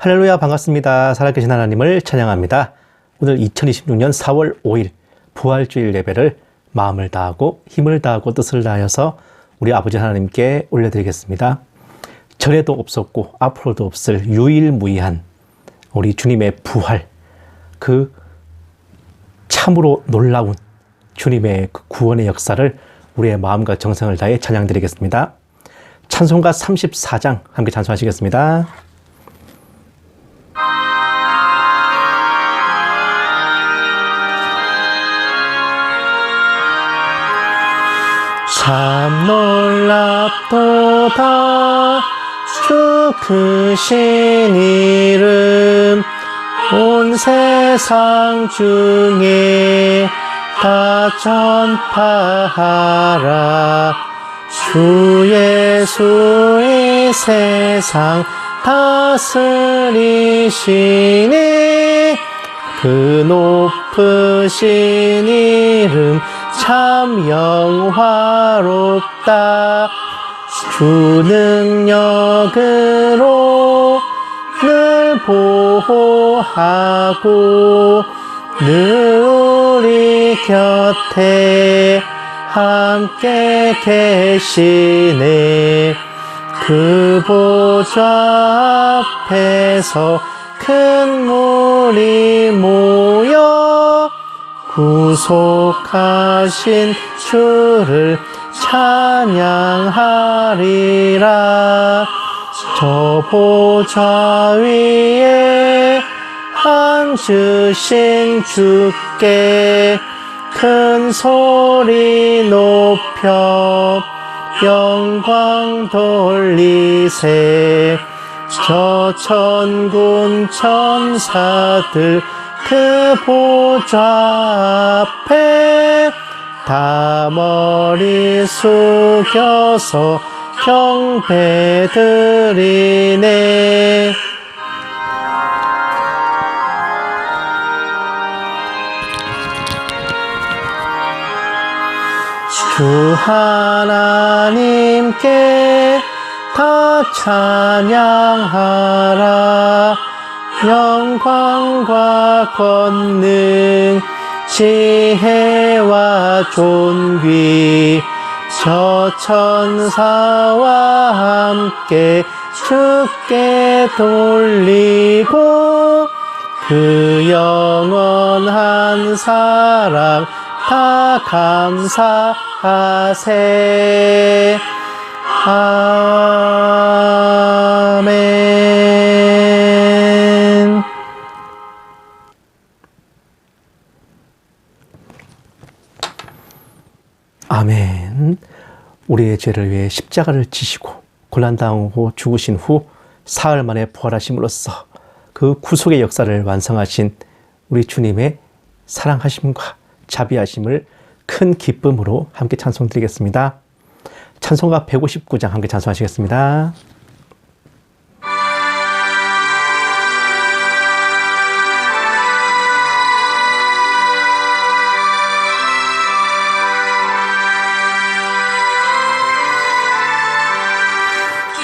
할렐루야, 반갑습니다. 살아계신 하나님을 찬양합니다. 오늘 2026년 4월 5일 부활주일 예배를 마음을 다하고 힘을 다하고 뜻을 다하여서 우리 아버지 하나님께 올려드리겠습니다. 전에도 없었고 앞으로도 없을 유일무이한 우리 주님의 부활, 그 참으로 놀라운 주님의 그 구원의 역사를 우리의 마음과 정성을 다해 찬양드리겠습니다. 찬송가 34장 함께 찬송하시겠습니다. 참 놀랍도다 주 크신 이름 온 세상 중에 다 전파하라. 주 예수의 세상 다스리시니 그 높으신 이름 참 영화롭다. 주 능력으로 늘 보호하고 늘 우리 곁에 함께 계시네. 그 보좌 앞에서 큰 무리 모여 구속하신 주를 찬양하리라. 저 보좌 위에 앉으신 주께 큰 소리 높여 영광 돌리세. 저 천군 천사들 그 보좌 앞에 다 머리 숙여서 경배드리네. 주 하나님께 다 찬양하라. 영광과 권능 지혜와 존귀 저 천사와 함께 주께 돌리고 그 영원한 사랑 다 감사하세. 아멘. 아멘. 우리의 죄를 위해 십자가를 지시고 고난당하고 죽으신 후 사흘 만에 부활하심으로써 그 구속의 역사를 완성하신 우리 주님의 사랑하심과 자비하심을 큰 기쁨으로 함께 찬송드리겠습니다. 찬송가 159장 함께 찬송하시겠습니다.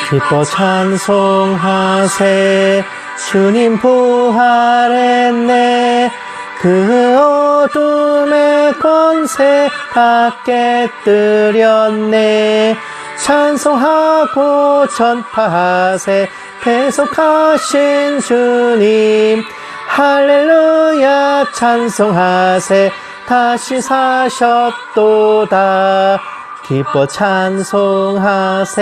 기뻐 찬송하세. 주님 부활했네. 그 어둠의 권세 다 깨뜨렸네. 찬송하고 전파하세. 배속하신 주님 할렐루야 찬송하세. 다시 사셨도다. 기뻐 찬송하세.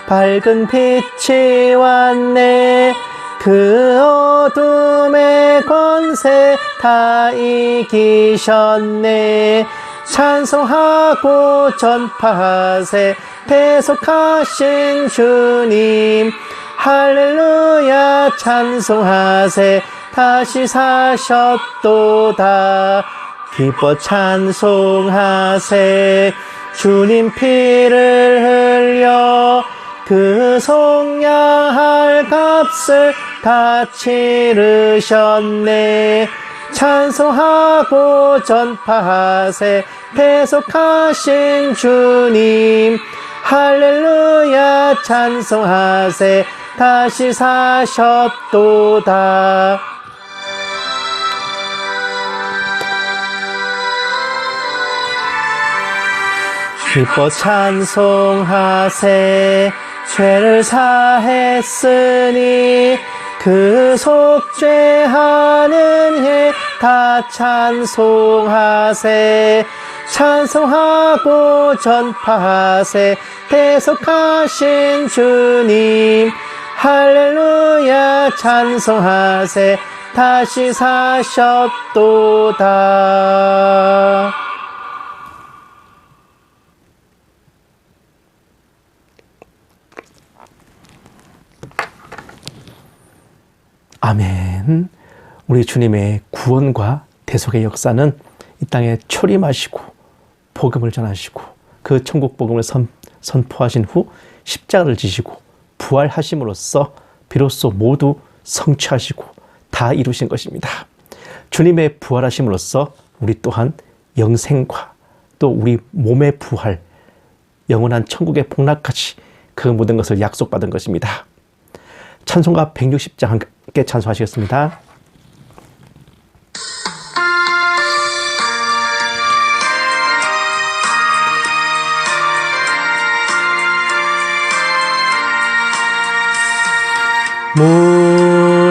밝은 빛이 왔네. 그 어둠의 권세 다 이기셨네. 찬송하고 전파하세. 배속하신 주님 할렐루야 찬송하세. 다시 사셨도다. 기뻐 찬송하세. 주님 피를 흘려 그 속량할 값을 다 치르셨네. 찬송하고 전파하세. 배속하신 주님 할렐루야 찬송하세. 다시 사셨도다. 기뻐 찬송하세. 죄를 사했으니 그 속죄하는 해 다 찬송하세. 찬송하고 전파하세. 대속하신 주님 할렐루야 찬송하세. 다시 사셨도다. 아멘. 우리 주님의 구원과 대속의 역사는 이 땅에 초림하시고 복음을 전하시고 그 천국 복음을 선포하신 후 십자가를 지시고 부활하심으로써 비로소 모두 성취하시고 다 이루신 것입니다. 주님의 부활하심으로써 우리 또한 영생과 또 우리 몸의 부활, 영원한 천국의 복락까지 그 모든 것을 약속받은 것입니다. 찬송가 160장 함께 찬송하시겠습니다.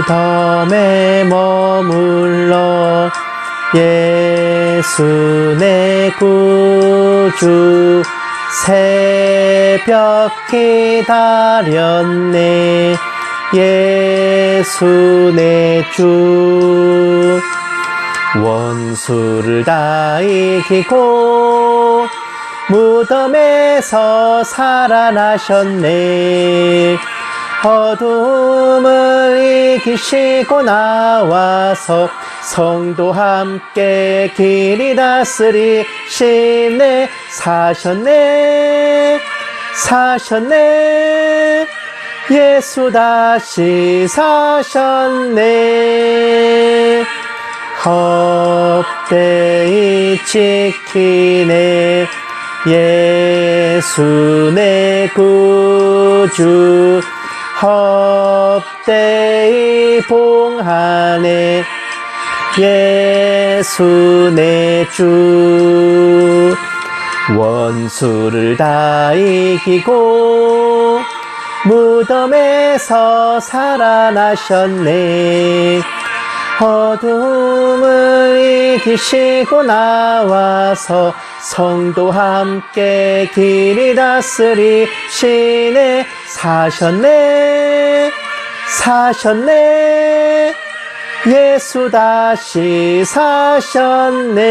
무덤에 머물러 예수 내 구주 새벽 기다렸네. 예수 내 주 원수를 다 이기고 무덤에서 살아나셨네. 어둠을 이기시고 나와서 성도 함께 길이 다스리시네. 사셨네 사셨네. 예수 다시 사셨네. 헛되이 지키네. 예수 내 구주 헛되이 봉하네. 예수 내 주 원수를 다 이기고 무덤에서 살아나셨네. 어둠을 이기시고 나와서 성도 함께 길이 다스리시네. 사셨네 사셨네. 예수 다시 사셨네.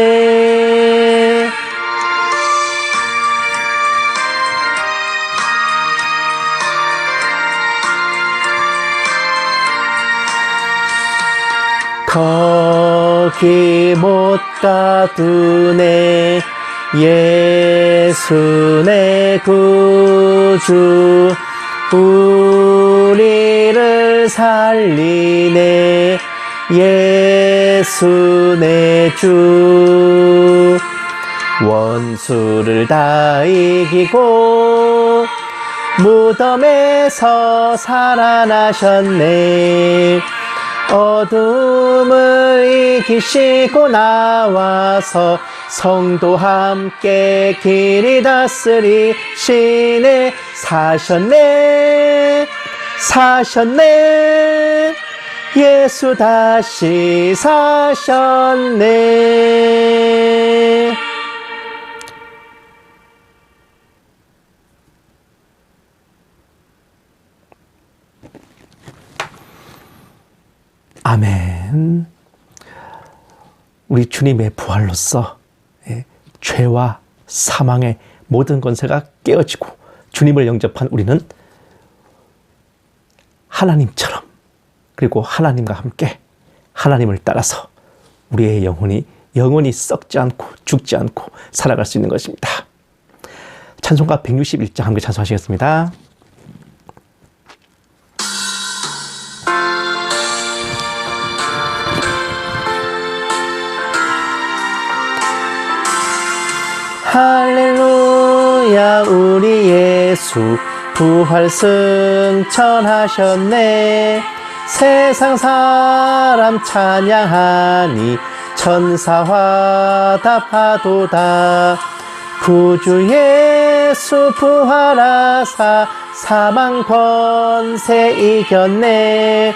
거기 못 가두네. 예수 내 구주 우리를 살리네. 예수 내 주 원수를 다 이기고 무덤에서 살아나셨네. 어둠을 이기시고 나와서 성도 함께 길이 다스리시네. 사셨네 사셨네. 예수 다시 사셨네. 아멘. 우리 주님의 부활로서 죄와 사망의 모든 권세가 깨어지고 주님을 영접한 우리는 하나님처럼, 그리고 하나님과 함께 하나님을 따라서 우리의 영혼이 썩지 않고 죽지 않고 살아갈 수 있는 것입니다. 찬송가 161장 함께 찬송하시겠습니다. 할렐루야 우리 예수 부활 승천하셨네. 세상 사람 찬양하니 천사와 답하도다. 구주 예수 부활하사 사망 권세 이겼네.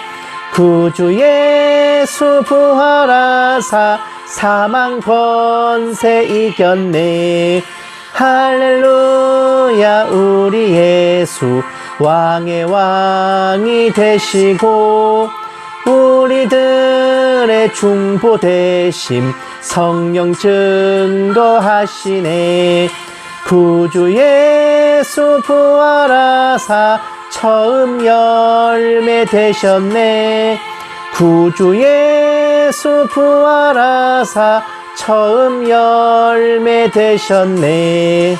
구주 예수 부활하사 사망 권세 이겼네. 할렐루야. 우리 예수 왕의 왕이 되시고 우리들의 중보 되심 성령 증거하시네. 구주 예수 부활하사 처음 열매 되셨네. 구주 예수 부활하사 처음 열매 되셨네.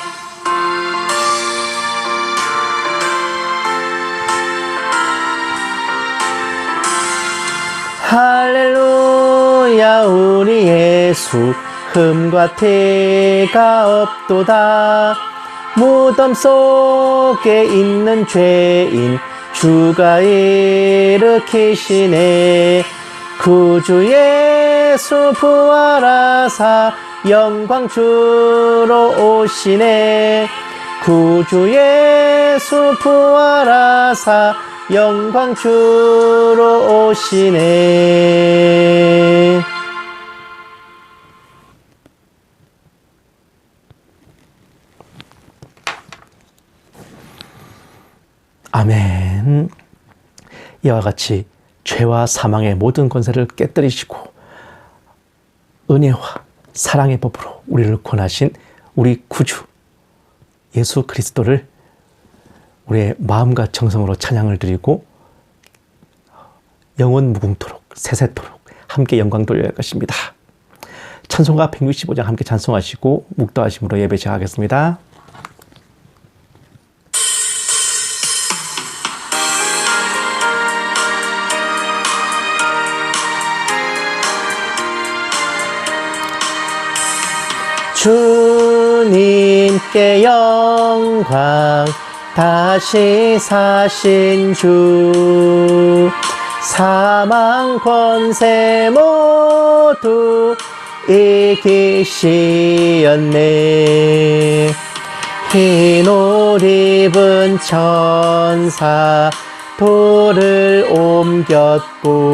할렐루야. 우리 예수 흠과 태가 없도다. 무덤 속에 있는 죄인 주가 일으키시네. 구주 예수 부활하사 영광 주로 오시네. 구주 예수 부활하사 영광 주로 오시네. 아멘. 이와 같이 죄와 사망의 모든 권세를 깨뜨리시고 은혜와 사랑의 법으로 우리를 구원하신 우리 구주 예수 그리스도를 우리의 마음과 정성으로 찬양을 드리고 영원 무궁토록 세세토록 함께 영광 돌려야 할 것입니다. 찬송가 165장 함께 찬송하시고 묵도하심으로 예배 시작하겠습니다. 주님께 영광 다시 사신 주 사망 권세 모두 이기시었네. 흰 옷 입은 천사 돌을 옮겼고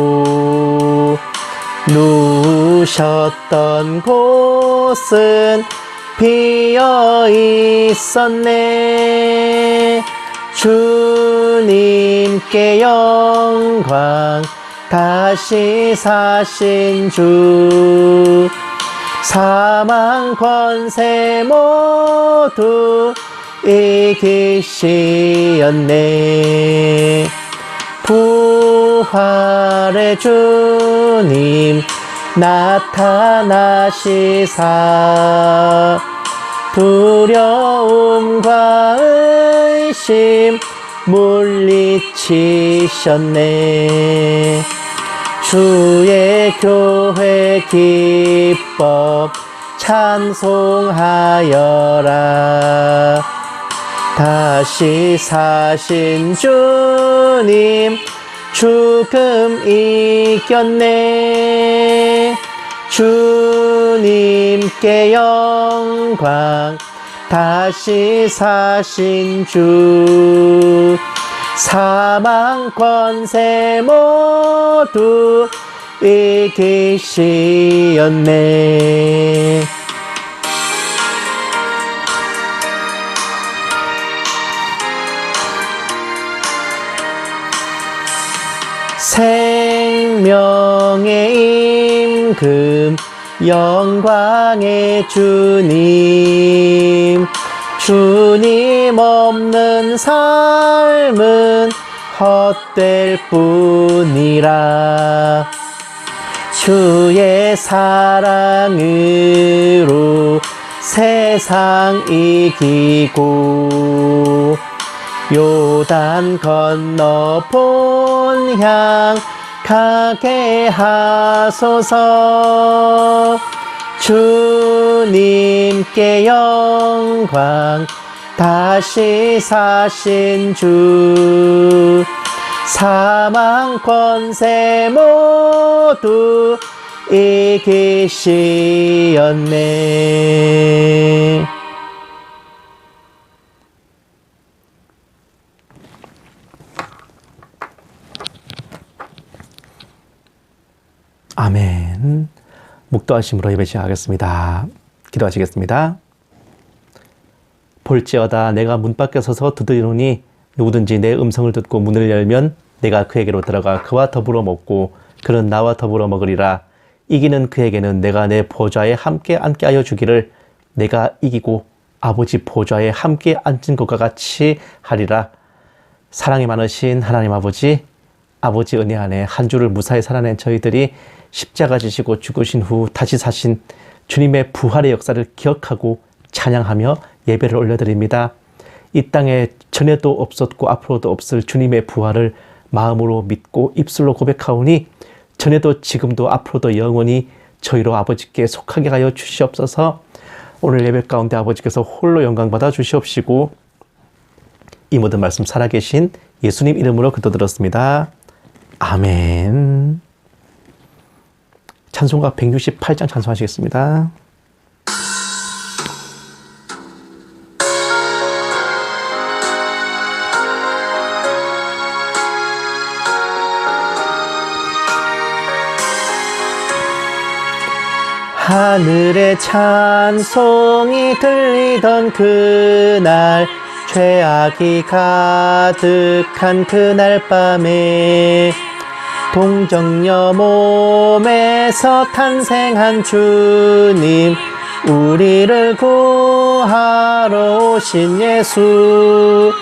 누우셨던 곳은 비어 있었네. 주님께 영광 다시 사신 주 사망 권세 모두 이기시었네. 부활의 주님 나타나시사 두려움과 의심 물리치셨네. 주의 교회 기법 찬송하여라. 다시 사신 주님 죽음 이겼네. 주님께 영광 다시 사신 주 사망 권세 모두 이기시었네. 생명의 임금 영광의 주님 주님 없는 삶은 헛될 뿐이라. 주의 사랑으로 세상 이기고 요단 건너 본향 가게 하소서. 주님께 영광 다시 사신 주 사망 권세 모두 이기시었네. 아멘. 묵도하심으로 예배 시작하겠습니다. 기도하시겠습니다. 볼지어다 내가 문 밖에 서서 두드리노니 누구든지 내 음성을 듣고 문을 열면 내가 그에게로 들어가 그와 더불어 먹고 그는 나와 더불어 먹으리라. 이기는 그에게는 내가 내 보좌에 함께 앉게 하여 주기를 내가 이기고 아버지 보좌에 함께 앉은 것과 같이 하리라. 사랑이 많으신 하나님 아버지, 아버지 은혜 안에 한 주를 무사히 살아낸 저희들이 십자가 지시고 죽으신 후 다시 사신 주님의 부활의 역사를 기억하고 찬양하며 예배를 올려드립니다. 이 땅에 전에도 없었고 앞으로도 없을 주님의 부활을 마음으로 믿고 입술로 고백하오니 전에도 지금도 앞으로도 영원히 저희로 아버지께 속하게 하여 주시옵소서. 오늘 예배 가운데 아버지께서 홀로 영광 받아 주시옵시고 이 모든 말씀 살아계신 예수님 이름으로 기도드렸습니다. 아멘. 찬송가 168장 찬송하시겠습니다. 하늘에 찬송이 들리던 그날 죄악이 가득한 그날 밤에 동정녀 몸에서 탄생한 주님 우리를 구하러 오신 예수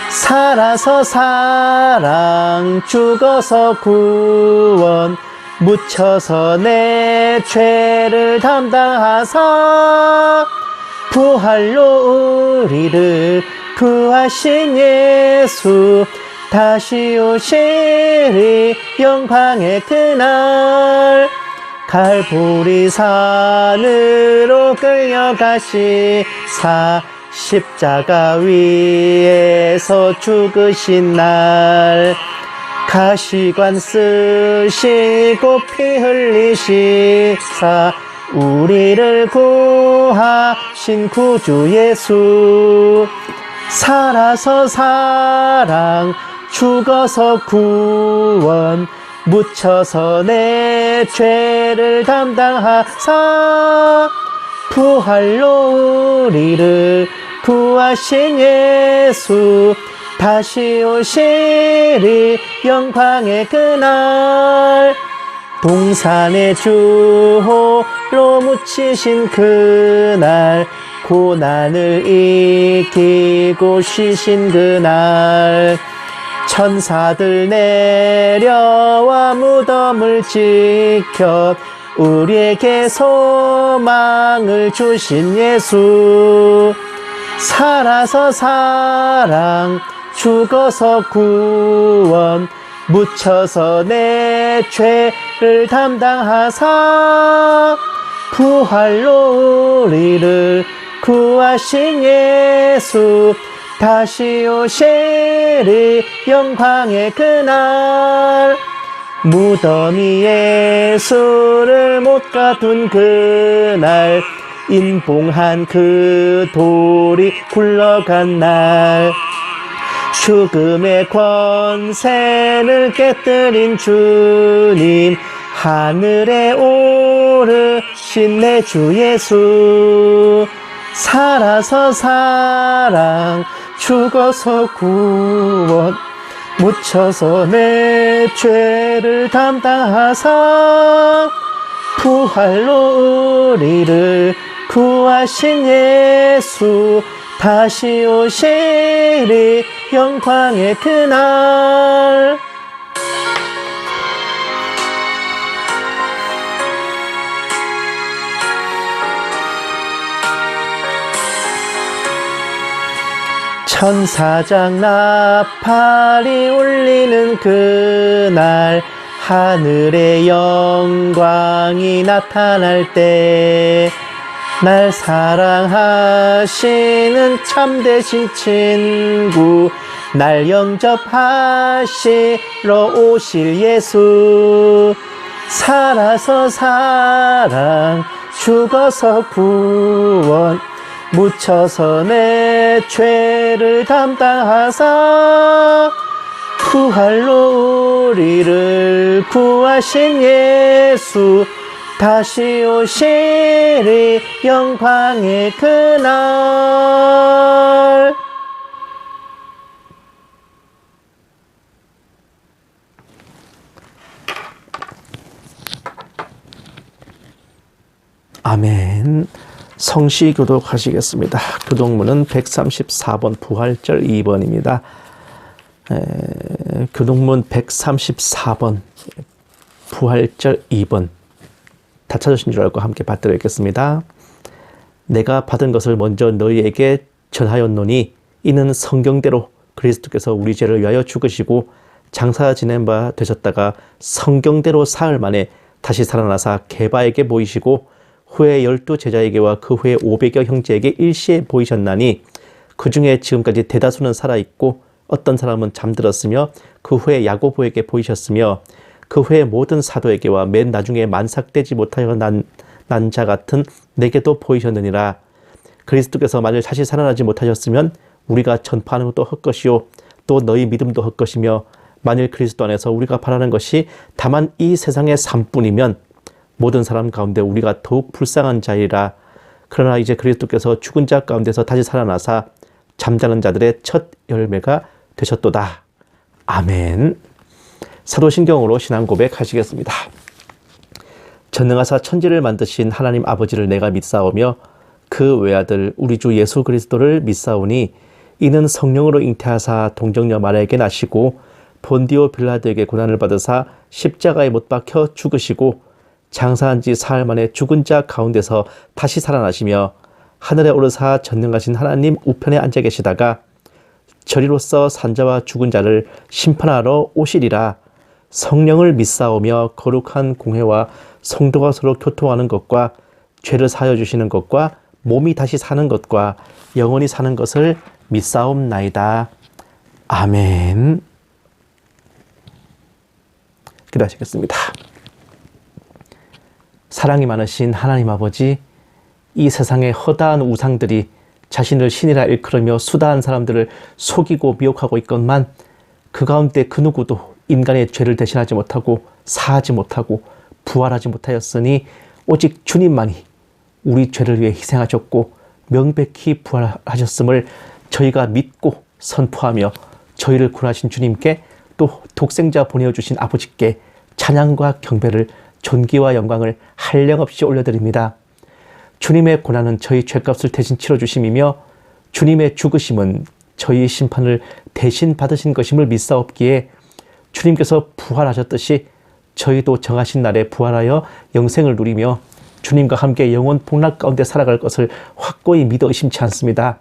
살아서 사랑 죽어서 구원 묻혀서 내 죄를 담당하사 부활로 우리를 구하신 예수 다시 오시리 영광의 그날 갈보리 산으로 끌려가시사 십자가 위에서 죽으신 날 가시관 쓰시고 피 흘리시사 우리를 구하신 구주 예수 살아서 사랑 죽어서 구원 묻혀서 내 죄를 담당하사 부활로 우리를 구하신 예수 다시 오시리 영광의 그날 동산의 주 홀로 묻히신 그날 고난을 이기고 쉬신 그날 천사들 내려와 무덤을 지켜 우리에게 소망을 주신 예수 살아서 사랑 죽어서 구원 묻혀서 내 죄를 담당하사 부활로 우리를 구하신 예수 다시 오시리 영광의 그날 무덤이 예수를 못 가둔 그날 인봉한 그 돌이 굴러간 날 죽음의 권세를 깨뜨린 주님 하늘에 오르신 내 주 예수 살아서 사랑 죽어서 구원 묻혀서 내 죄를 담당하사 부활로 우리를 구하신 예수 다시 오시리 영광의 그날 천사장 나팔이 울리는 그날 하늘의 영광이 나타날 때 날 사랑하시는 참되신 친구, 날 영접하시러 오실 예수. 살아서 사랑, 죽어서 구원, 묻혀서 내 죄를 담당하사 부활로 우리를 구하신 예수, 다시 오시리 영광의 그날. 아멘. 성시 교독하시겠습니다. 교독문은 134번 부활절 2번입니다. 교독문 134번 부활절 2번 다 찾으신 줄 알고 함께 받들어 읽겠습니다. 내가 받은 것을 먼저 너희에게 전하였노니 이는 성경대로 그리스도께서 우리 죄를 위하여 죽으시고 장사 지낸 바 되셨다가 성경대로 사흘 만에 다시 살아나사 게바에게 보이시고 후에 12 제자에게와 그 후에 500여 형제에게 일시에 보이셨나니 그 중에 지금까지 대다수는 살아있고 어떤 사람은 잠들었으며 그 후에 야고보에게 보이셨으며 그 후에 모든 사도에게와 맨 나중에 만삭되지 못하여 난 자 같은 내게도 보이셨느니라. 그리스도께서 만일 다시 살아나지 못하셨으면 우리가 전파하는 것도 헛것이요 또 너희 믿음도 헛것이며 만일 그리스도 안에서 우리가 바라는 것이 다만 이 세상의 삶뿐이면 모든 사람 가운데 우리가 더욱 불쌍한 자이라. 그러나 이제 그리스도께서 죽은 자 가운데서 다시 살아나사 잠자는 자들의 첫 열매가 되셨도다. 아멘. 사도신경으로 신앙 고백하시겠습니다. 전능하사 천지를 만드신 하나님 아버지를 내가 믿사오며 그 외아들 우리 주 예수 그리스도를 믿사오니 이는 성령으로 잉태하사 동정녀 마리아에게 나시고 본디오 빌라도에게 고난을 받으사 십자가에 못 박혀 죽으시고 장사한 지 사흘 만에 죽은 자 가운데서 다시 살아나시며 하늘에 오르사 전능하신 하나님 우편에 앉아 계시다가 저리로서 산자와 죽은 자를 심판하러 오시리라. 성령을 믿사오며 거룩한 공회와 성도가 서로 교통하는 것과 죄를 사하여 주시는 것과 몸이 다시 사는 것과 영원히 사는 것을 믿사옵나이다. 아멘. 기도하시겠습니다. 사랑이 많으신 하나님 아버지, 이 세상의 허다한 우상들이 자신을 신이라 일컬으며 수다한 사람들을 속이고 미혹하고 있건만 그 가운데 그 누구도 인간의 죄를 대신하지 못하고 사하지 못하고 부활하지 못하였으니 오직 주님만이 우리 죄를 위해 희생하셨고 명백히 부활하셨음을 저희가 믿고 선포하며 저희를 구원하신 주님께 또 독생자 보내어주신 아버지께 찬양과 경배를 존귀와 영광을 한량없이 올려드립니다. 주님의 고난은 저희 죄값을 대신 치러주심이며 주님의 죽으심은 저희 심판을 대신 받으신 것임을 믿사옵기에 주님께서 부활하셨듯이 저희도 정하신 날에 부활하여 영생을 누리며 주님과 함께 영원 복락 가운데 살아갈 것을 확고히 믿어 의심치 않습니다.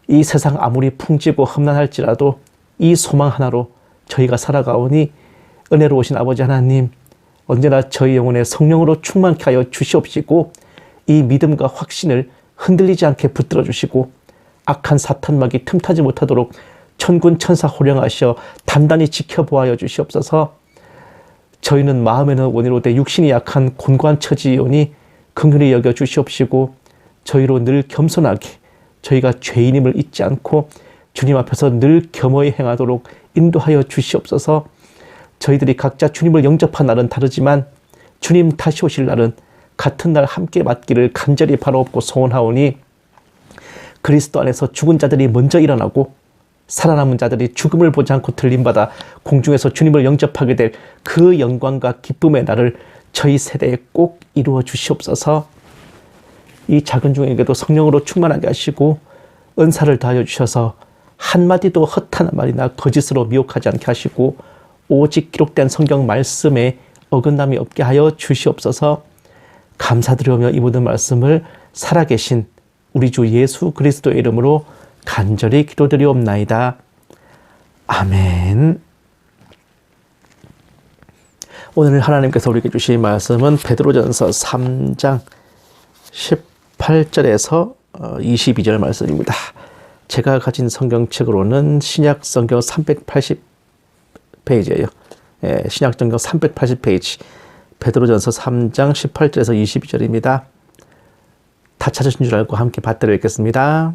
이 세상 아무리 풍지고 험난할지라도 이 소망 하나로 저희가 살아가오니 은혜로우신 아버지 하나님, 언제나 저희 영혼에 성령으로 충만케 하여 주시옵시고 이 믿음과 확신을 흔들리지 않게 붙들어 주시고 악한 사탄막이 틈타지 못하도록 천군 천사 호령하셔 단단히 지켜보아여 주시옵소서. 저희는 마음에는 원이로되 육신이 약한 곤고한 처지이오니 긍휼히 여겨 주시옵시고 저희로 늘 겸손하게 저희가 죄인임을 잊지 않고 주님 앞에서 늘 겸허히 행하도록 인도하여 주시옵소서. 저희들이 각자 주님을 영접한 날은 다르지만 주님 다시 오실 날은 같은 날 함께 맞기를 간절히 바라옵고 소원하오니 그리스도 안에서 죽은 자들이 먼저 일어나고 살아남은 자들이 죽음을 보지 않고 들림받아 공중에서 주님을 영접하게 될 그 영광과 기쁨의 날을 저희 세대에 꼭 이루어 주시옵소서. 이 작은 중에게도 성령으로 충만하게 하시고 은사를 더하여 주셔서 한마디도 헛한 말이나 거짓으로 미혹하지 않게 하시고 오직 기록된 성경 말씀에 어긋남이 없게 하여 주시옵소서. 감사드리며 이 모든 말씀을 살아계신 우리 주 예수 그리스도의 이름으로 간절히 기도드리옵나이다. 아멘. 오늘 하나님께서 우리에게 주신 말씀은 베드로전서 3장 18절에서 22절 말씀입니다. 제가 가진 성경책으로는 신약 성경 380페이지예요. 예, 신약 성경 380페이지. 베드로전서 3장 18절에서 22절입니다. 다 찾으신 줄 알고 함께 받들어 읽겠습니다.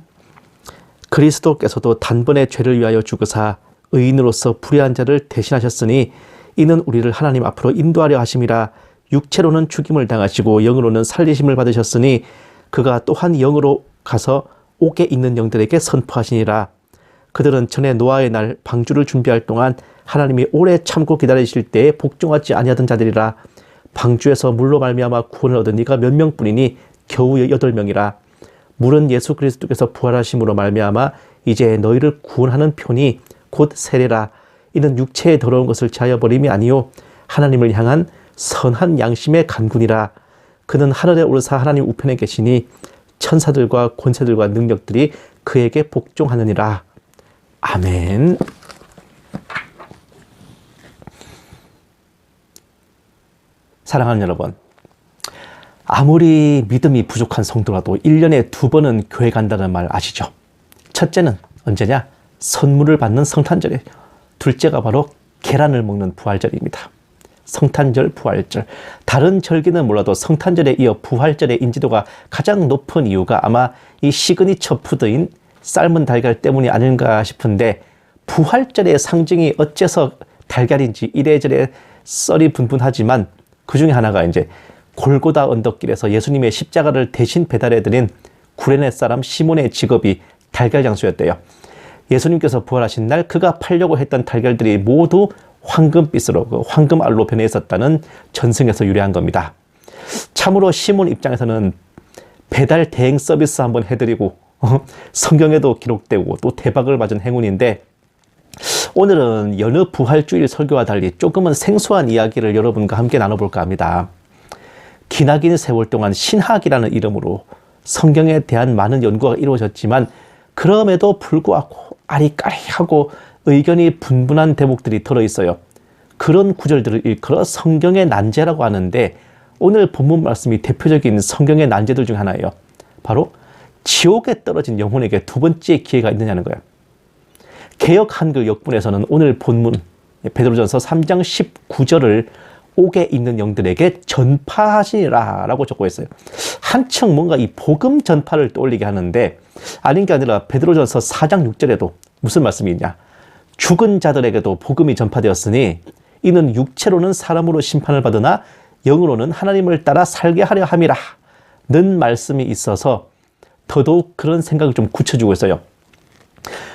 그리스도께서도 단번에 죄를 위하여 죽으사 의인으로서 불의한 자를 대신하셨으니 이는 우리를 하나님 앞으로 인도하려 하심이라. 육체로는 죽임을 당하시고 영으로는 살리심을 받으셨으니 그가 또한 영으로 가서 옥에 있는 영들에게 선포하시니라. 그들은 전에 노아의 날 방주를 준비할 동안 하나님이 오래 참고 기다리실 때에 복종하지 아니하던 자들이라. 방주에서 물로 말미암아 구원을 얻은 이가 몇 명뿐이니 겨우 8명이라. 물은 예수 그리스도께서 부활하심으로 말미암아 이제 너희를 구원하는 편이 곧 세례라. 이는 육체의 더러운 것을 제하여 버림이 아니요 하나님을 향한 선한 양심의 간군이라. 그는 하늘에 오르사 하나님 우편에 계시니 천사들과 권세들과 능력들이 그에게 복종하느니라. 아멘. 사랑하는 여러분, 아무리 믿음이 부족한 성도라도 1년에 2번은 교회 간다는 말 아시죠? 첫째는 언제냐? 선물을 받는 성탄절이에요. 둘째가 바로 계란을 먹는 부활절입니다. 성탄절, 부활절. 다른 절기는 몰라도 성탄절에 이어 부활절의 인지도가 가장 높은 이유가 아마 이 시그니처 푸드인 삶은 달걀 때문이 아닌가 싶은데, 부활절의 상징이 어째서 달걀인지 이래저래 썰이 분분하지만 그 중에 하나가 이제 골고다 언덕길에서 예수님의 십자가를 대신 배달해드린 구레네 사람 시몬의 직업이 달걀 장수였대요. 예수님께서 부활하신 날 그가 팔려고 했던 달걀들이 모두 황금빛으로, 황금알로 변해 있었다는 전승에서 유래한 겁니다. 참으로 시몬 입장에서는 배달 대행 서비스 한번 해드리고 성경에도 기록되고 또 대박을 맞은 행운인데, 오늘은 여느 부활주일 설교와 달리 조금은 생소한 이야기를 여러분과 함께 나눠볼까 합니다. 기나긴 세월 동안 신학이라는 이름으로 성경에 대한 많은 연구가 이루어졌지만 그럼에도 불구하고 아리까리하고 의견이 분분한 대목들이 들어있어요. 그런 구절들을 일컬어 성경의 난제라고 하는데, 오늘 본문 말씀이 대표적인 성경의 난제들 중 하나예요. 바로 지옥에 떨어진 영혼에게 두 번째 기회가 있느냐는 거예요. 개역 한글 역문에서는 오늘 본문 베드로전서 3장 19절을 옥에 있는 영들에게 전파하시니라 라고 적고 있어요. 한층 뭔가 이 복음 전파를 떠올리게 하는데, 아닌 게 아니라 베드로전서 4장 6절에도 무슨 말씀이 있냐? 죽은 자들에게도 복음이 전파되었으니 이는 육체로는 사람으로 심판을 받으나 영으로는 하나님을 따라 살게 하려 함이라 는 말씀이 있어서 더더욱 그런 생각을 좀 굳혀주고 있어요.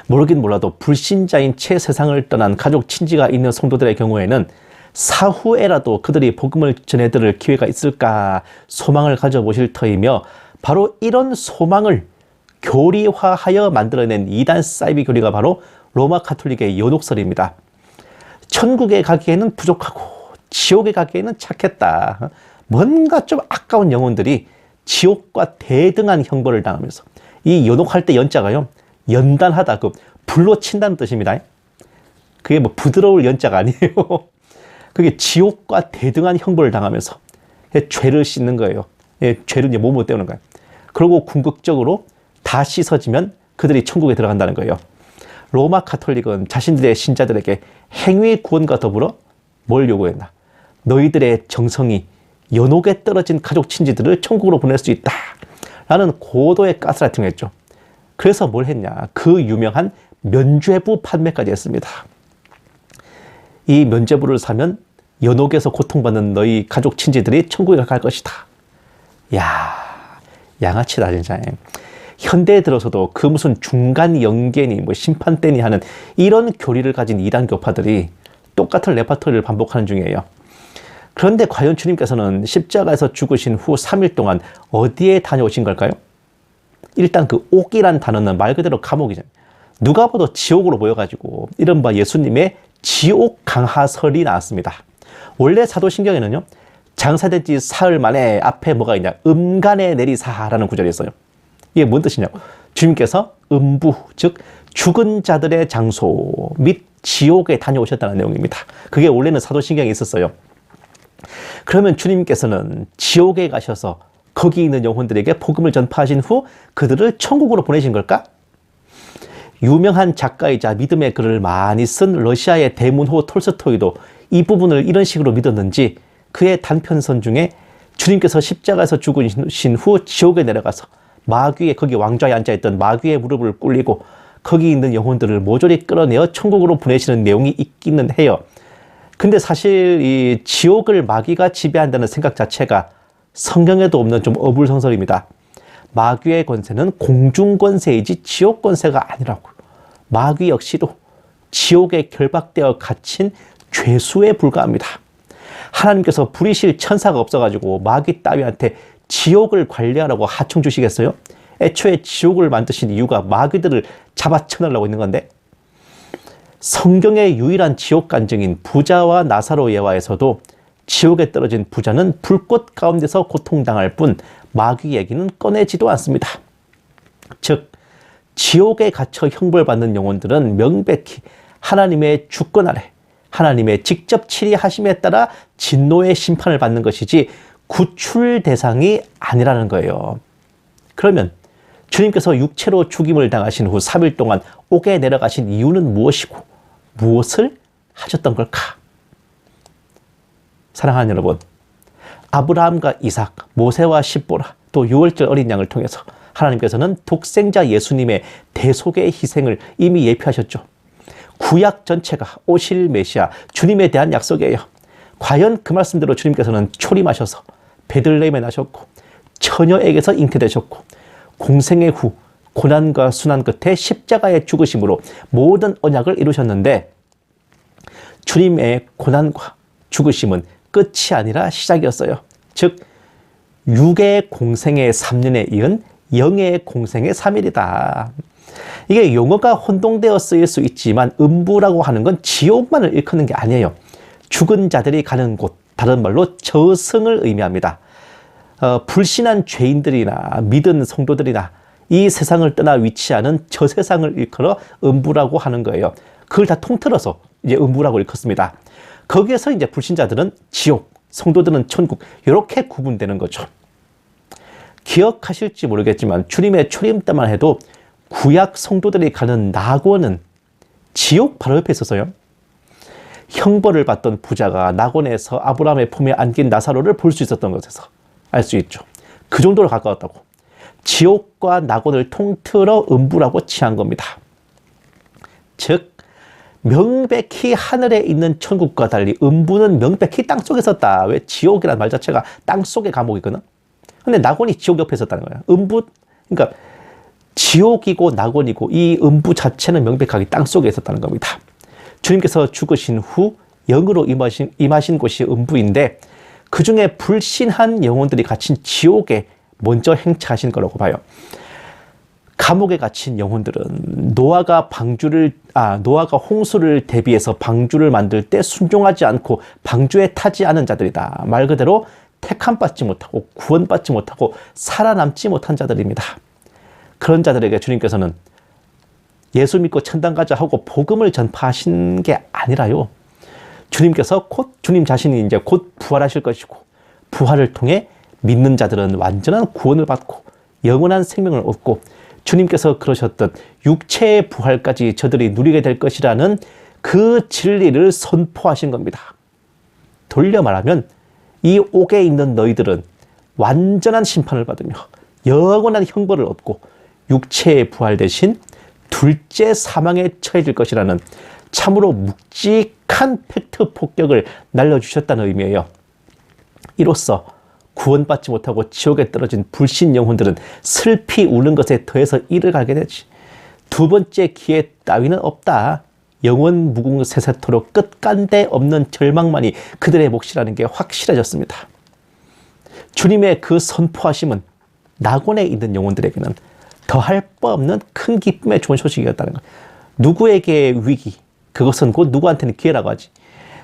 모르긴 몰라도 불신자인 채 세상을 떠난 가족 친지가 있는 성도들의 경우에는 사후에라도 그들이 복음을 전해들을 기회가 있을까 소망을 가져보실 터이며, 바로 이런 소망을 교리화하여 만들어낸 이단 사이비 교리가 바로 로마 가톨릭의 연옥설입니다. 천국에 가기에는 부족하고 지옥에 가기에는 착했다. 뭔가 좀 아까운 영혼들이 지옥과 대등한 형벌을 당하면서, 이 연옥할 때 연자가요, 연단하다, 그 불로 친다는 뜻입니다. 그게 뭐 부드러울 연자가 아니에요. 그게 지옥과 대등한 형벌을 당하면서 죄를 씻는 거예요. 죄를 이제 몸으로 때우는 거예요. 그리고 궁극적으로 다 씻어지면 그들이 천국에 들어간다는 거예요. 로마 가톨릭은 자신들의 신자들에게 행위 구원과 더불어 뭘 요구했나? 너희들의 정성이 연옥에 떨어진 가족 친지들을 천국으로 보낼 수 있다 라는 고도의 가스라이팅을 했죠. 그래서 뭘 했냐? 그 유명한 면죄부 판매까지 했습니다. 이 면죄부를 사면 연옥에서 고통받는 너희 가족 친지들이 천국에 갈 것이다. 야, 양아치다 진짜. 현대에 들어서도 그 무슨 중간 영계니 뭐 심판대니 하는 이런 교리를 가진 이단 교파들이 똑같은 레파토리를 반복하는 중이에요. 그런데 과연 주님께서는 십자가에서 죽으신 후 3일 동안 어디에 다녀오신 걸까요? 일단 그 옥이란 단어는 말 그대로 감옥이잖아요. 누가 봐도 지옥으로 보여가지고 이른바 예수님의 지옥 강하설이 나왔습니다. 원래 사도신경에는요, 장사된 지 사흘 만에 앞에 뭐가 있냐, 음간에 내리사라는 구절이 있어요. 이게 뭔 뜻이냐고, 주님께서 음부, 즉 죽은 자들의 장소 및 지옥에 다녀오셨다는 내용입니다. 그게 원래는 사도신경에 있었어요. 그러면 주님께서는 지옥에 가셔서 거기 있는 영혼들에게 복음을 전파하신 후 그들을 천국으로 보내신 걸까? 유명한 작가이자 믿음의 글을 많이 쓴 러시아의 대문호 톨스토이도 이 부분을 이런 식으로 믿었는지 그의 단편선 중에 주님께서 십자가에서 죽으신 후 지옥에 내려가서 마귀의, 거기 왕좌에 앉아있던 마귀의 무릎을 꿇리고 거기 있는 영혼들을 모조리 끌어내어 천국으로 보내시는 내용이 있기는 해요. 근데 사실 이 지옥을 마귀가 지배한다는 생각 자체가 성경에도 없는 좀 어불성설입니다. 마귀의 권세는 공중 권세이지 지옥 권세가 아니라고. 마귀 역시도 지옥에 결박되어 갇힌 죄수에 불과합니다. 하나님께서 부리실 천사가 없어가지고 마귀 따위한테 지옥을 관리하라고 하청 주시겠어요? 애초에 지옥을 만드신 이유가 마귀들을 잡아쳐내려고 있는 건데, 성경의 유일한 지옥 간증인 부자와 나사로 예화에서도 지옥에 떨어진 부자는 불꽃 가운데서 고통당할 뿐 마귀 얘기는 꺼내지도 않습니다. 즉 지옥에 갇혀 형벌받는 영혼들은 명백히 하나님의 주권 아래 하나님의 직접 치리하심에 따라 진노의 심판을 받는 것이지 구출 대상이 아니라는 거예요. 그러면 주님께서 육체로 죽임을 당하신 후 3일 동안 옥에 내려가신 이유는 무엇이고 무엇을 하셨던 걸까? 사랑하는 여러분, 아브라함과 이삭, 모세와 십보라, 또 유월절 어린 양을 통해서 하나님께서는 독생자 예수님의 대속의 희생을 이미 예표하셨죠. 구약 전체가 오실 메시아 주님에 대한 약속이에요. 과연 그 말씀대로 주님께서는 초림하셔서 베들레헴에 나셨고 처녀에게서 잉태되셨고 공생애 후 고난과 순환 끝에 십자가의 죽으심으로 모든 언약을 이루셨는데, 주님의 고난과 죽으심은 끝이 아니라 시작이었어요. 즉 육의 공생의 3년에 이은 영의 공생의 3일이다. 이게 용어가 혼동되어 쓰일 수 있지만 음부라고 하는 건 지옥만을 일컫는 게 아니에요. 죽은 자들이 가는 곳, 다른 말로 저승을 의미합니다. 불신한 죄인들이나 믿은 성도들이나 이 세상을 떠나 위치하는 저 세상을 일컬어 음부라고 하는 거예요. 그걸 다 통틀어서 이제 음부라고 일컫습니다. 거기에서 이제 불신자들은 지옥, 성도들은 천국, 이렇게 구분되는 거죠. 기억하실지 모르겠지만 주님의 초림 때만 해도 구약 성도들이 가는 낙원은 지옥 바로 옆에 있었어요. 형벌을 받던 부자가 낙원에서 아브라함의 품에 안긴 나사로를 볼 수 있었던 것에서 알 수 있죠. 그 정도로 가까웠다고. 지옥과 낙원을 통틀어 음부라고 칭한 겁니다. 즉 명백히 하늘에 있는 천국과 달리 음부는 명백히 땅속에 있었다. 왜? 지옥이라는 말 자체가 땅속의 감옥이거든. 근데 낙원이 지옥 옆에 있었다는 거예요. 음부, 그러니까 지옥이고 낙원이고 이 음부 자체는 명백하게 땅속에 있었다는 겁니다. 주님께서 죽으신 후 영으로 임하신 곳이 음부인데, 그 중에 불신한 영혼들이 갇힌 지옥에 먼저 행차하신 거라고 봐요. 감옥에 갇힌 영혼들은 노아가 홍수를 대비해서 방주를 만들 때 순종하지 않고 방주에 타지 않은 자들이다. 말 그대로 택함받지 못하고 구원받지 못하고 살아남지 못한 자들입니다. 그런 자들에게 주님께서는 예수 믿고 천당 가자 하고 복음을 전파하신 게 아니라요. 주님께서 주님 자신이 이제 곧 부활하실 것이고, 부활을 통해 믿는 자들은 완전한 구원을 받고 영원한 생명을 얻고, 주님께서 그러셨던 육체의 부활까지 저들이 누리게 될 것이라는 그 진리를 선포하신 겁니다. 돌려 말하면 이 옥에 있는 너희들은 완전한 심판을 받으며 영원한 형벌을 얻고 육체의 부활 대신 둘째 사망에 처해질 것이라는 참으로 묵직한 팩트 폭격을 날려주셨다는 의미예요. 이로써 구원받지 못하고 지옥에 떨어진 불신 영혼들은 슬피 우는 것에 더해서 이를 가게 되지. 두 번째 기회 따위는 없다. 영원 무궁세세토록 끝간데 없는 절망만이 그들의 몫이라는 게 확실해졌습니다. 주님의 그 선포하심은 낙원에 있는 영혼들에게는 더할 바 없는 큰 기쁨의 좋은 소식이었다는 거예요. 누구에게 위기, 그것은 곧 누구한테는 기회라고 하지.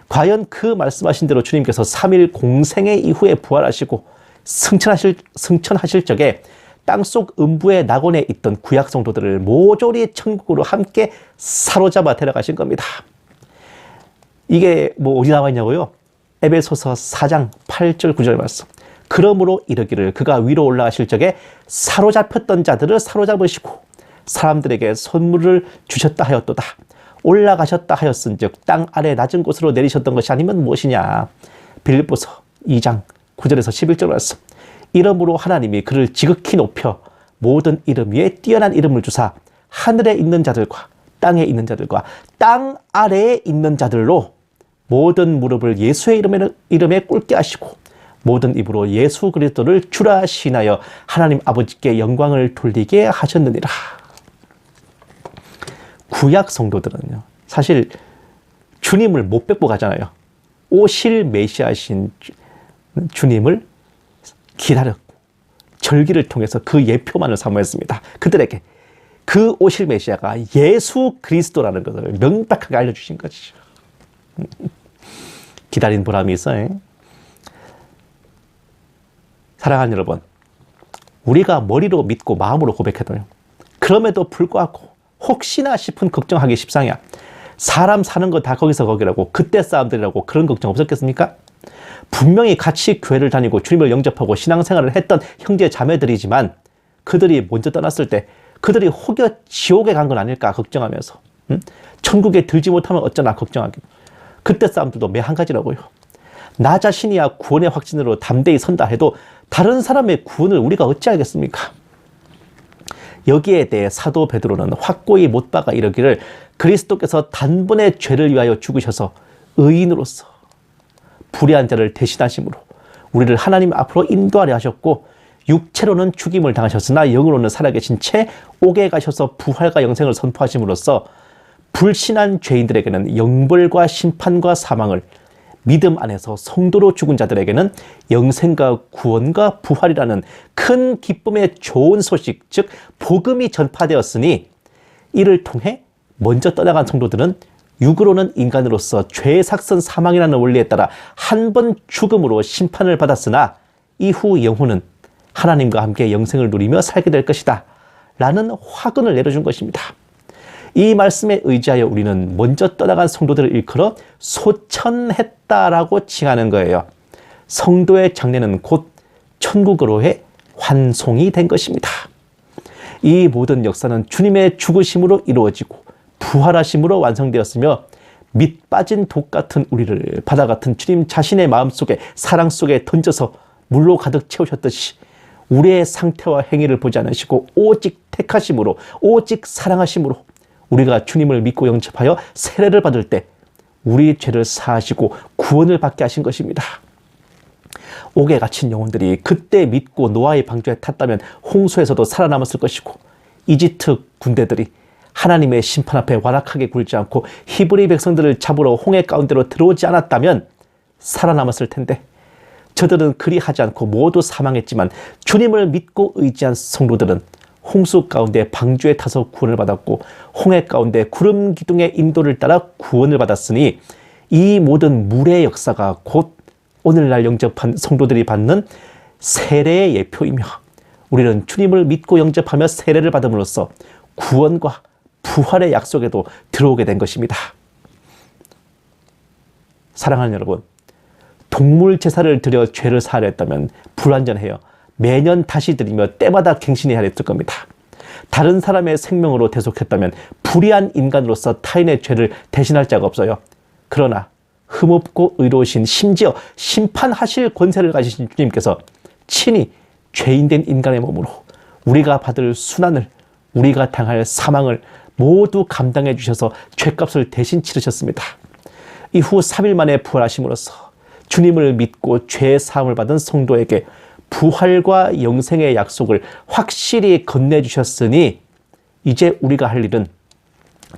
과연 그 말씀하신 대로 주님께서 3일 공생의 이후에 부활하시고 승천하실 적에 땅속 음부의 낙원에 있던 구약 성도들을 모조리 천국으로 함께 사로잡아 데려가신 겁니다. 이게 뭐 어디 나와 있냐고요? 에베소서 4장 8절 9절 말씀. 그러므로 이르기를 그가 위로 올라가실 적에 사로잡혔던 자들을 사로잡으시고 사람들에게 선물을 주셨다 하였도다. 올라가셨다 하였은즉 땅 아래 낮은 곳으로 내리셨던 것이 아니면 무엇이냐. 빌립보서 2장 9절에서 11절 말씀. 이러므로 하나님이 그를 지극히 높여 모든 이름 위에 뛰어난 이름을 주사 하늘에 있는 자들과 땅에 있는 자들과 땅 아래에 있는 자들로 모든 무릎을 예수의 이름에 꿇게 하시고 모든 입으로 예수 그리스도를 주라 시인하여 하나님 아버지께 영광을 돌리게 하셨느니라. 구약 성도들은요, 사실 주님을 못 뵙고 가잖아요. 오실 메시아신 주님을 기다렸고 절기를 통해서 그 예표만을 사모했습니다. 그들에게 그 오실 메시아가 예수 그리스도라는 것을 명백하게 알려주신 것이죠. 기다린 보람이 있어요. 사랑하는 여러분, 우리가 머리로 믿고 마음으로 고백해도요, 그럼에도 불구하고 혹시나 싶은 걱정하기 십상이야. 사람 사는 거 다 거기서 거기라고, 그때 사람들이라고 그런 걱정 없었겠습니까? 분명히 같이 교회를 다니고 주님을 영접하고 신앙생활을 했던 형제 자매들이지만 그들이 먼저 떠났을 때 그들이 혹여 지옥에 간 건 아닐까 걱정하면서, 천국에 들지 못하면 어쩌나 걱정하기도. 그때 사람들도 매 한 가지라고요. 나 자신이야 구원의 확신으로 담대히 선다 해도 다른 사람의 구원을 우리가 어찌 알겠습니까? 여기에 대해 사도 베드로는 확고히 못 박아 이르기를 그리스도께서 단번에 죄를 위하여 죽으셔서 의인으로서 불의한 자를 대신하심으로 우리를 하나님 앞으로 인도하려 하셨고 육체로는 죽임을 당하셨으나 영으로는 살아계신 채 옥에 가셔서 부활과 영생을 선포하심으로써 불신한 죄인들에게는 영벌과 심판과 사망을, 믿음 안에서 성도로 죽은 자들에게는 영생과 구원과 부활이라는 큰 기쁨의 좋은 소식, 즉 복음이 전파되었으니 이를 통해 먼저 떠나간 성도들은 육으로는 인간으로서 죄의 삭선 사망이라는 원리에 따라 한 번 죽음으로 심판을 받았으나 이후 영혼은 하나님과 함께 영생을 누리며 살게 될 것이다 라는 화근을 내려준 것입니다. 이 말씀에 의지하여 우리는 먼저 떠나간 성도들을 일컬어 소천했다라고 칭하는 거예요. 성도의 장례는 곧 천국으로의 환송이 된 것입니다. 이 모든 역사는 주님의 죽으심으로 이루어지고 부활하심으로 완성되었으며 밑 빠진 독 같은 우리를 바다 같은 주님 자신의 마음속에 사랑 속에 던져서 물로 가득 채우셨듯이 우리의 상태와 행위를 보지 않으시고 오직 택하심으로 오직 사랑하심으로 우리가 주님을 믿고 영접하여 세례를 받을 때 우리 죄를 사하시고 구원을 받게 하신 것입니다. 옥에 갇힌 영혼들이 그때 믿고 노아의 방주에 탔다면 홍수에서도 살아남았을 것이고 이집트 군대들이 하나님의 심판 앞에 완악하게 굴지 않고 히브리 백성들을 잡으러 홍해 가운데로 들어오지 않았다면 살아남았을 텐데 저들은 그리하지 않고 모두 사망했지만 주님을 믿고 의지한 성도들은 홍수 가운데 방주에 타서 구원을 받았고 홍해 가운데 구름 기둥의 인도를 따라 구원을 받았으니 이 모든 물의 역사가 곧 오늘날 영접한 성도들이 받는 세례의 예표이며 우리는 주님을 믿고 영접하며 세례를 받음으로써 구원과 부활의 약속에도 들어오게 된 것입니다. 사랑하는 여러분, 동물 제사를 드려 죄를 사하려 했다면 불완전해요. 매년 다시 드리며 때마다 갱신해야 했을 겁니다. 다른 사람의 생명으로 대속했다면 불의한 인간으로서 타인의 죄를 대신할 자가 없어요. 그러나 흠없고 의로우신 심지어 심판하실 권세를 가지신 주님께서 친히 죄인된 인간의 몸으로 우리가 받을 순환을, 우리가 당할 사망을 모두 감당해 주셔서 죄값을 대신 치르셨습니다. 이후 3일 만에 부활하심으로써 주님을 믿고 죄 사함을 받은 성도에게 부활과 영생의 약속을 확실히 건네주셨으니 이제 우리가 할 일은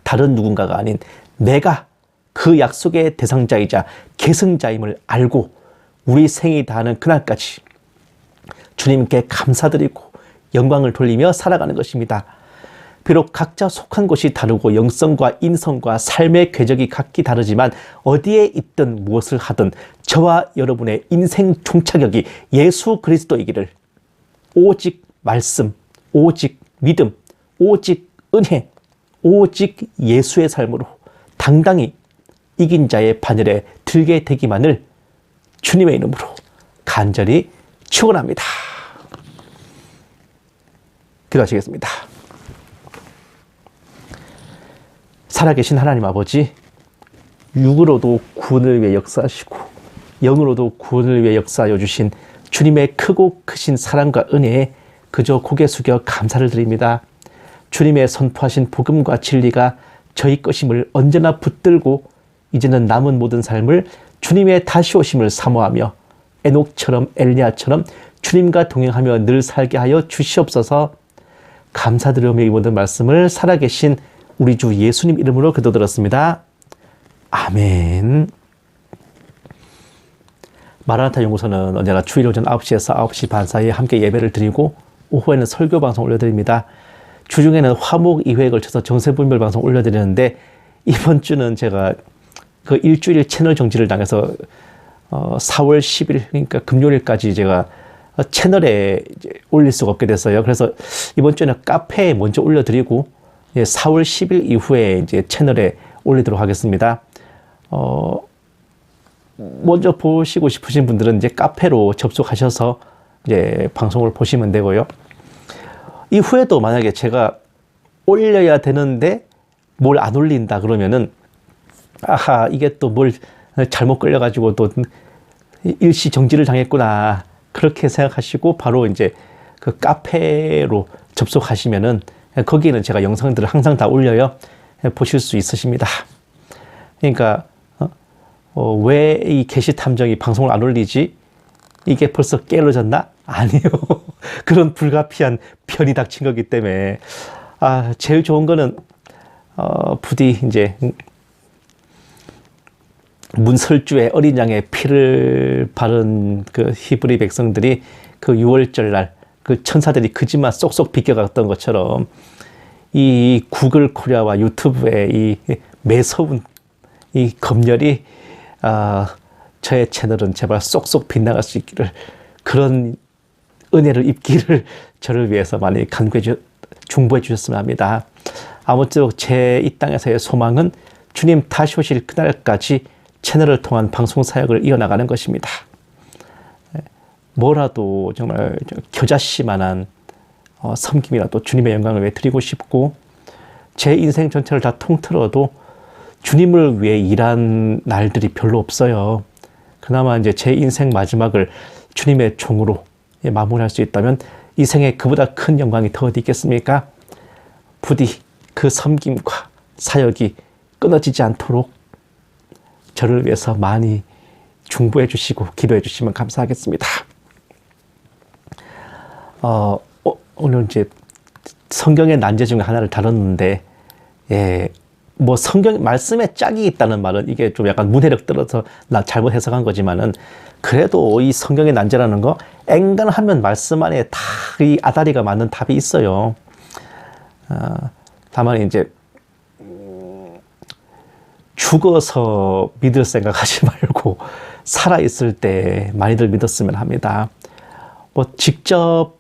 다른 누군가가 아닌 내가 그 약속의 대상자이자 계승자임을 알고 우리 생이 다하는 그날까지 주님께 감사드리고 영광을 돌리며 살아가는 것입니다. 비록 각자 속한 곳이 다르고 영성과 인성과 삶의 궤적이 각기 다르지만 어디에 있든 무엇을 하든 저와 여러분의 인생 종착역이 예수 그리스도이기를 오직 말씀, 오직 믿음, 오직 은혜, 오직 예수의 삶으로 당당히 이긴 자의 반열에 들게 되기만을 주님의 이름으로 간절히 축원합니다. 기도하시겠습니다. 살아계신 하나님 아버지, 육으로도 구원을 위해 역사하시고 영으로도 구원을 위해 역사하여 주신 주님의 크고 크신 사랑과 은혜에 그저 고개 숙여 감사를 드립니다. 주님의 선포하신 복음과 진리가 저희 것임을 언제나 붙들고 이제는 남은 모든 삶을 주님의 다시 오심을 사모하며 에녹처럼 엘리야처럼 주님과 동행하며 늘 살게 하여 주시옵소서. 감사드리며 이 모든 말씀을 살아계신 우리 주 예수님 이름으로 기도드렸습니다. 아멘. 마라나타 연구소는 언제나 주일 오전 9시에서 9시 반 사이에 함께 예배를 드리고 오후에는 설교 방송 올려드립니다. 주중에는 화목 2회에 걸쳐서 정세분별 방송 올려드리는데 이번 주는 제가 그 일주일 채널 정지를 당해서 4월 10일 그러니까 금요일까지 제가 채널에 이제 올릴 수가 없게 됐어요. 그래서 이번 주에는 카페에 먼저 올려드리고 4월 10일 이후에 이제 채널에 올리도록 하겠습니다. 먼저 보시고 싶으신 분들은 이제 카페로 접속하셔서 이제 방송을 보시면 되고요. 이후에도 만약에 제가 올려야 되는데 뭘 안 올린다 그러면은 아하 이게 또 뭘 잘못 끌려가지고 또 일시 정지를 당했구나 그렇게 생각하시고 바로 이제 그 카페로 접속하시면은 거기에는 제가 영상들을 항상 다 올려요. 보실 수 있으십니다. 그러니까 왜 이 게시 탐정이 방송을 안 올리지? 이게 벌써 깨어졌나? 아니요. 그런 불가피한 편이 닥친 거기 때문에 제일 좋은 거는 부디 이제 문설주에 어린 양의 피를 바른 그 히브리 백성들이 그 6월절 날 그 천사들이 그지만 쏙쏙 비껴갔던 것처럼 이 구글 코리아와 유튜브의 이 매서운 이 검열이 저의 채널은 제발 쏙쏙 빗나갈 수 있기를 그런 은혜를 입기를 저를 위해서 많이 중보해 주셨으면 합니다. 아무쪼록 제 이 땅에서의 소망은 주님 다시 오실 그날까지 채널을 통한 방송 사역을 이어나가는 것입니다. 뭐라도 정말 겨자씨만한 섬김이라도 주님의 영광을 위해 드리고 싶고 제 인생 전체를 다 통틀어도 주님을 위해 일한 날들이 별로 없어요. 그나마 이제 제 인생 마지막을 주님의 종으로 마무리할 수 있다면 이 생에 그보다 큰 영광이 더 어디 있겠습니까? 부디 그 섬김과 사역이 끊어지지 않도록 저를 위해서 많이 중보해 주시고 기도해 주시면 감사하겠습니다. 오늘 이제 성경의 난제 중에 하나를 다뤘는데, 뭐 성경 말씀에 짝이 있다는 말은 이게 좀 약간 문해력 떨어서 나 잘못 해석한 거지만은 그래도 이 성경의 난제라는 거 앵간하면 말씀 안에 다 이 아다리가 맞는 답이 있어요. 다만 이제 죽어서 믿을 생각하지 말고 살아있을 때 많이들 믿었으면 합니다. 뭐 직접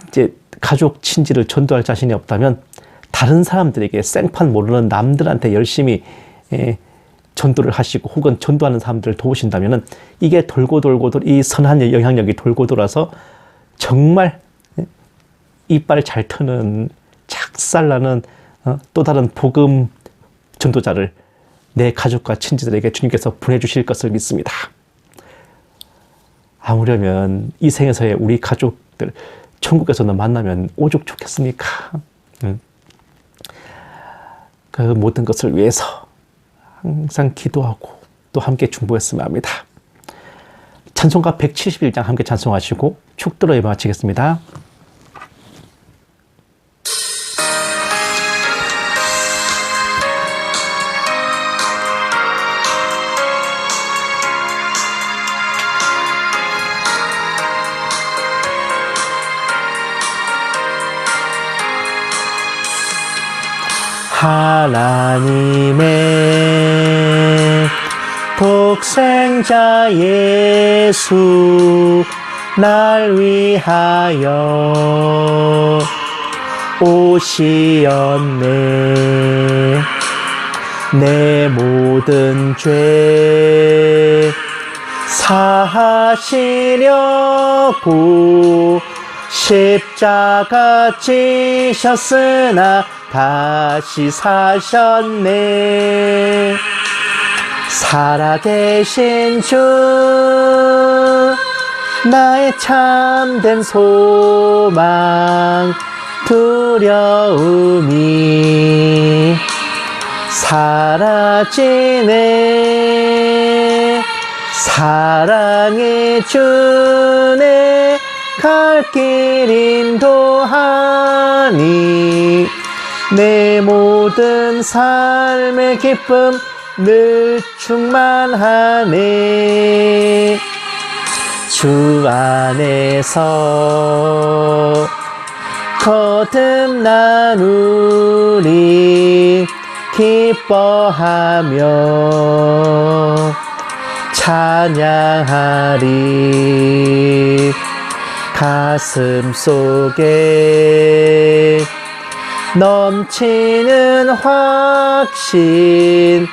이제 가족 친지를 전도할 자신이 없다면 다른 사람들에게 생판 모르는 남들한테 열심히 전도를 하시고 혹은 전도하는 사람들을 도우신다면은 이게 돌고 이 선한 영향력이 돌고 돌아서 정말 이빨 잘 트는 작살나는 또 다른 복음 전도자를 내 가족과 친지들에게 주님께서 보내주실 것을 믿습니다. 아무려면 이 생에서의 우리 가족들 천국에서는 만나면 오죽 좋겠습니까? 그 모든 것을 위해서 항상 기도하고 또 함께 중보했으면 합니다. 찬송가 171장 함께 찬송하시고 축도로 예배 마치겠습니다. 하나님의 독생자 예수 날 위하여 오시었네. 내 모든 죄 사시려고 십자가 지셨으나 다시 사셨네. 살아계신 주 나의 참된 소망 두려움이 사라지네. 사랑의 주네 갈 길 인도하니 내 모든 삶의 기쁨 늘 충만하네. 주 안에서 거듭나누리 기뻐하며 찬양하리. 가슴 속에 넘치는 확신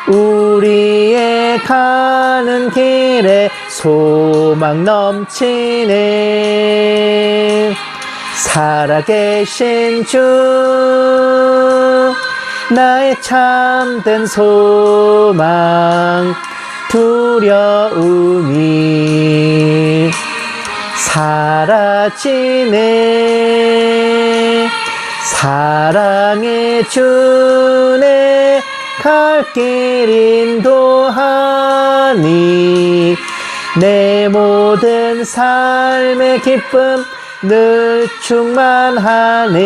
우리의 가는 길에 소망 넘치네. 살아계신 주 나의 참된 소망 두려움이 사라지네. 사랑의 주네 갈 길 인도하니 내 모든 삶의 기쁨 늘 충만하네.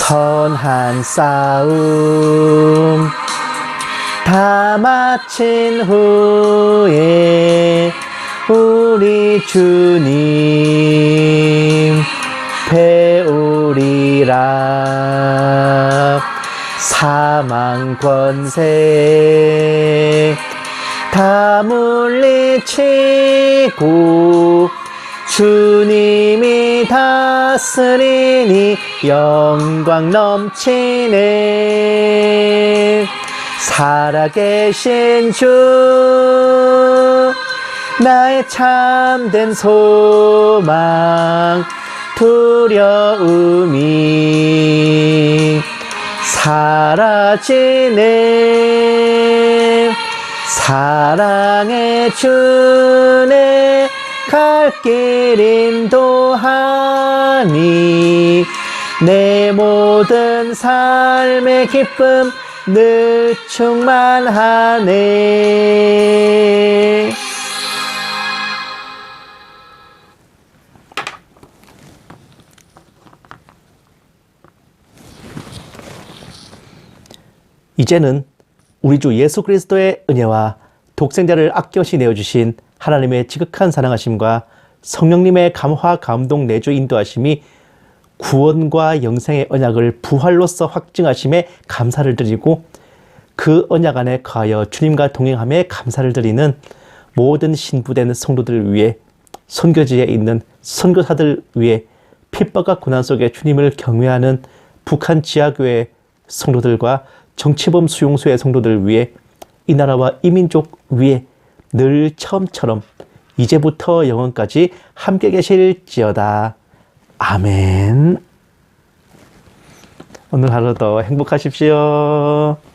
선한 싸움 다 마친 후에 우리 주님 배우리라. 사망 권세 다 물리치고 주님이 다스리니 영광 넘치네. 살아계신 주 나의 참된 소망 두려움이 사라지네. 사랑의 주네 갈 길 인도하니 내 모든 삶의 기쁨 늘 충만하네. 이제는 우리 주 예수 그리스도의 은혜와 독생자를 아껴시 내어주신 하나님의 지극한 사랑하심과 성령님의 감화 감동 내주 인도하심이 구원과 영생의 언약을 부활로서 확증하심에 감사를 드리고 그 언약 안에 거하여 주님과 동행함에 감사를 드리는 모든 신부된 성도들을 위해 선교지에 있는 선교사들 위해 핍박과 고난 속에 주님을 경외하는 북한 지하교회 성도들과 정치범 수용소의 성도들을 위해 이 나라와 이 민족 위에 늘 처음처럼 이제부터 영원까지 함께 계실지어다. 아멘. 오늘 하루도 행복하십시오.